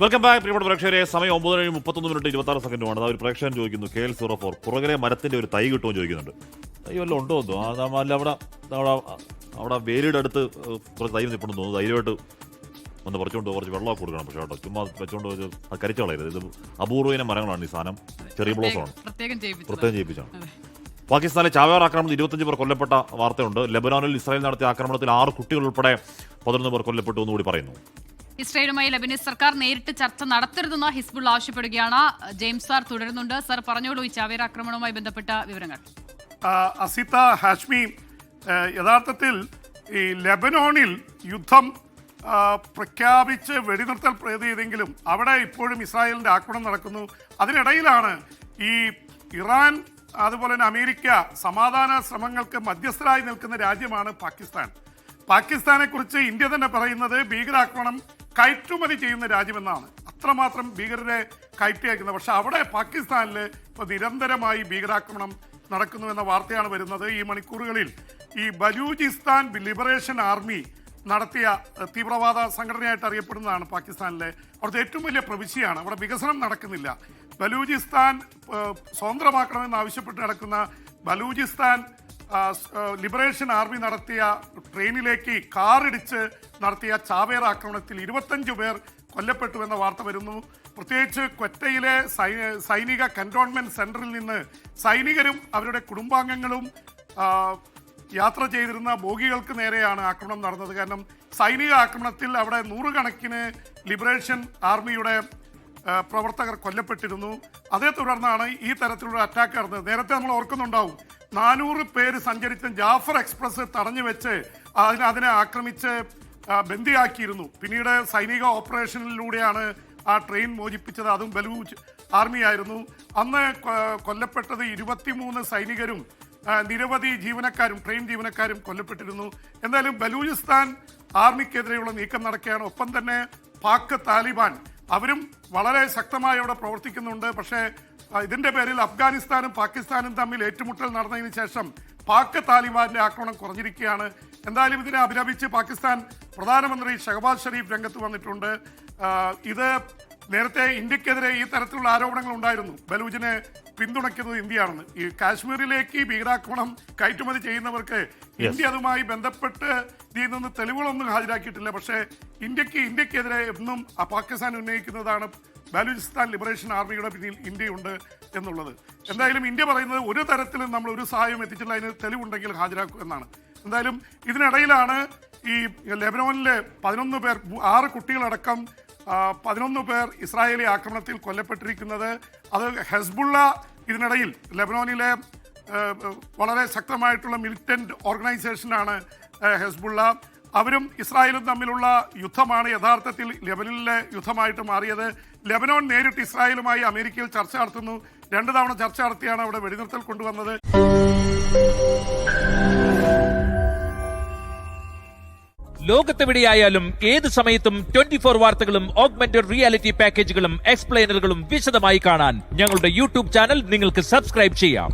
Welcome back പ്രിയപ്പെട്ട പ്രേക്ഷകരെ. സമയം 9:31 ഒരു പ്രേക്ഷകൻ ചോദിക്കുന്നു, KL04 പുറകിലെ മരത്തിന്റെ ഒരു തൈ കിട്ടുമോ ചോദിക്കുന്നുണ്ട്. തൈ വല്ലതും ഉണ്ടോ അല്ല അവിടെ വേലിയുടെ അടുത്ത് കുറച്ച് തൈ നിൽപ്പുണ്ടെന്ന് തോന്നുന്നു. ധൈര്യമായിട്ട് ഒന്ന് പറിച്ചുകൊണ്ട് കുറച്ച് വെള്ളമൊക്കെ കൊടുക്കണം. പക്ഷേ കേട്ടോ ചുമ്മാ വെച്ചുകൊണ്ട് അത് കരിച്ചു കളയരുത്. ഇത് അപൂർവയിന മരങ്ങളാണ്. ഈ സാധനം ചെറിയ ബ്ലോസമാണ്, പ്രത്യേകം ചെയ്യിപ്പിച്ചാണ്. പാകിസ്ഥാനിലെ ചാവേർ ആക്രമണത്തിൽ 25 പേർ കൊല്ലപ്പെട്ട വാർത്തയുണ്ട്. ലെബനോനിൽ ഇസ്രായേൽ നടത്തിയ ആക്രമണത്തിൽ 6 കുട്ടികൾ ഉൾപ്പെടെ 11 പേർ കൊല്ലപ്പെട്ടു എന്നുകൂടി പറയുന്നു. ഇസ്രായേലുമായി ലെബനീസ് സർക്കാർ നേരിട്ട് ചർച്ച നടത്തരുതെന്ന് ഹിസ്ബുൾ ആവശ്യപ്പെടുകയാണ്. ജെയിംസ് സാർ തുടരുന്നുണ്ട്. സാർ പറഞ്ഞോളൂ, ഈ ചാവേർ ആക്രമണവുമായി ബന്ധപ്പെട്ട വിവരങ്ങൾ. അസിത, ഹാഷ്മി, യഥാർത്ഥത്തിൽ ഈ ലെബനോണിൽ യുദ്ധം പ്രഖ്യാപിച്ച് വെടിനിർത്തൽ ചെയ്തെങ്കിലും അവിടെ ഇപ്പോഴും ഇസ്രായേലിന്റെ ആക്രമണം നടക്കുന്നു. അതിനിടയിലാണ് ഈ ഇറാൻ അതുപോലെ തന്നെ അമേരിക്ക സമാധാന ശ്രമങ്ങൾക്ക് മധ്യസ്ഥരായി നിൽക്കുന്ന രാജ്യമാണ് പാകിസ്ഥാൻ. പാകിസ്ഥാനെ കുറിച്ച് ഇന്ത്യ തന്നെ പറയുന്നത് ഭീകരാക്രമണം കയറ്റുമതി ചെയ്യുന്ന രാജ്യമെന്നാണ്. അത്രമാത്രം ഭീകരരെ കയറ്റി അയക്കുന്നത്. പക്ഷെ അവിടെ പാകിസ്ഥാനിൽ ഇപ്പോൾ നിരന്തരമായി ഭീകരാക്രമണം നടക്കുന്നുവെന്ന വാർത്തയാണ് വരുന്നത്. ഈ മണിക്കൂറുകളിൽ ഈ ബലൂചിസ്ഥാൻ ലിബറേഷൻ ആർമി നടത്തിയ തീവ്രവാദ സംഘടനയായിട്ട് അറിയപ്പെടുന്നതാണ് പാകിസ്ഥാനിലെ. അവിടുത്തെ ഏറ്റവും വലിയ പ്രവിശ്യയാണ്. അവിടെ വികസനം നടക്കുന്നില്ല. ബലൂചിസ്ഥാൻ സ്വതന്ത്രമാക്കണമെന്ന് ആവശ്യപ്പെട്ട് നടക്കുന്ന ബലൂചിസ്ഥാൻ ലിബറേഷൻ ആർമി നടത്തിയ ട്രെയിനിലേക്ക് കാറിടിച്ച് നടത്തിയ ചാവേർ ആക്രമണത്തിൽ 25 പേർ കൊല്ലപ്പെട്ടുവെന്ന വാർത്ത വരുന്നു. പ്രത്യേകിച്ച് ക്വറ്റയിലെ സൈനിക കന്റോൺമെന്റ് സെന്ററിൽ നിന്ന് സൈനികരും അവരുടെ കുടുംബാംഗങ്ങളും യാത്ര ചെയ്തിരുന്ന ബോഗികൾക്ക് നേരെയാണ് ആക്രമണം നടന്നത്. കാരണം സൈനിക ആക്രമണത്തിൽ അവിടെ 100 കണക്കിന് ലിബറേഷൻ ആർമിയുടെ പ്രവർത്തകർ കൊല്ലപ്പെട്ടിരുന്നു. അതേ തുടർന്നാണ് ഈ തരത്തിലുള്ള അറ്റാക്ക് നടന്നത്. നേരത്തെ നമ്മൾ ഓർക്കുന്നുണ്ടാവും, 400 പേര് സഞ്ചരിച്ച ജാഫർ എക്സ്പ്രസ് തടഞ്ഞു വെച്ച് അതിനെ ആക്രമിച്ച് ബന്ദിയാക്കിയിരുന്നു. പിന്നീട് സൈനിക ഓപ്പറേഷനിലൂടെയാണ് ആ ട്രെയിൻ മോചിപ്പിച്ചത്. അതും ബലൂച്ച് ആർമിയായിരുന്നു. അന്ന് കൊല്ലപ്പെട്ടത് 23 സൈനികരും നിരവധി ജീവനക്കാരും ട്രെയിൻ ജീവനക്കാരും കൊല്ലപ്പെട്ടിരുന്നു. എന്തായാലും ബലൂചിസ്ഥാൻ ആർമിക്കെതിരെയുള്ള നീക്കം നടക്കുകയാണ്. ഒപ്പം തന്നെ പാക് താലിബാൻ അവരും വളരെ ശക്തമായി അവിടെ പ്രവർത്തിക്കുന്നുണ്ട്. പക്ഷേ ഇതിന്റെ പേരിൽ അഫ്ഗാനിസ്ഥാനും പാകിസ്ഥാനും തമ്മിൽ ഏറ്റുമുട്ടൽ നടന്നതിന് ശേഷം പാക് താലിബാന്റെ ആക്രമണം കുറഞ്ഞിരിക്കുകയാണ്. എന്തായാലും ഇതിനെ അഭിനമിച്ച് പാകിസ്ഥാൻ പ്രധാനമന്ത്രി ഷഹബാസ് ഷരീഫ് രംഗത്ത് വന്നിട്ടുണ്ട്. ഇത് നേരത്തെ ഇന്ത്യക്കെതിരെ ഈ തരത്തിലുള്ള ആരോപണങ്ങൾ ഉണ്ടായിരുന്നു. ബലൂചിനെ പിന്തുണയ്ക്കുന്നത് ഇന്ത്യയാണെന്ന്. ഈ കാശ്മീരിലേക്ക് ഭീകരാക്രമണം കയറ്റുമതി ചെയ്യുന്നവർക്ക് ഇന്ത്യ അതുമായി ബന്ധപ്പെട്ട് ഇതിൽ നിന്ന് തെളിവുകളൊന്നും ഹാജരാക്കിയിട്ടില്ല. പക്ഷേ ഇന്ത്യക്കെതിരെ എന്നും പാകിസ്ഥാൻ ഉന്നയിക്കുന്നതാണ് ബലൂചിസ്ഥാൻ ലിബറേഷൻ ആർമിയുടെ പിന്നിൽ ഇന്ത്യയുണ്ട് എന്നുള്ളത്. എന്തായാലും ഇന്ത്യ പറയുന്നത് ഒരു തരത്തിലും നമ്മൾ ഒരു സഹായം എത്തിച്ചില്ല, അതിന് തെളിവുണ്ടെങ്കിൽ ഹാജരാക്കും എന്നാണ്. എന്തായാലും ഇതിനിടയിലാണ് ഈ ലെബനോനിലെ 11 പേർ 6 കുട്ടികളടക്കം 11 പേർ ഇസ്രായേലി ആക്രമണത്തിൽ കൊല്ലപ്പെട്ടിരിക്കുന്നത്. അത് ഹെസ്ബുള്ള ഇതിനിടയിൽ ലെബനോനിലെ വളരെ ശക്തമായിട്ടുള്ള മിലിറ്റന്റ് ഓർഗനൈസേഷനാണ് ഹെസ്ബുള്ള. അവരും ഇസ്രായേലും തമ്മിലുള്ള യുദ്ധമാണ് യഥാർത്ഥത്തിൽ ലെബനനിലെ യുദ്ധമായിട്ട് മാറിയത്. ലെബനോൻ നേരിട്ട് ഇസ്രായേലുമായി അമേരിക്കയിൽ ചർച്ച നടത്തുന്നു. 2 തവണ ചർച്ച നടത്തിയാണ് അവിടെ വെടിനിർത്തൽ കൊണ്ടുവന്നത്. ലോകത്തെവിടെയായാലും ഏത് സമയത്തും 24 വാർത്തകളും ഓഗ്മെന്റഡ് റിയാലിറ്റി പാക്കേജുകളും എക്സ്പ്ലെയിനറുകളും വിശദമായി കാണാൻ ഞങ്ങളുടെ യൂട്യൂബ് ചാനൽ നിങ്ങൾക്ക് സബ്സ്ക്രൈബ് ചെയ്യാം.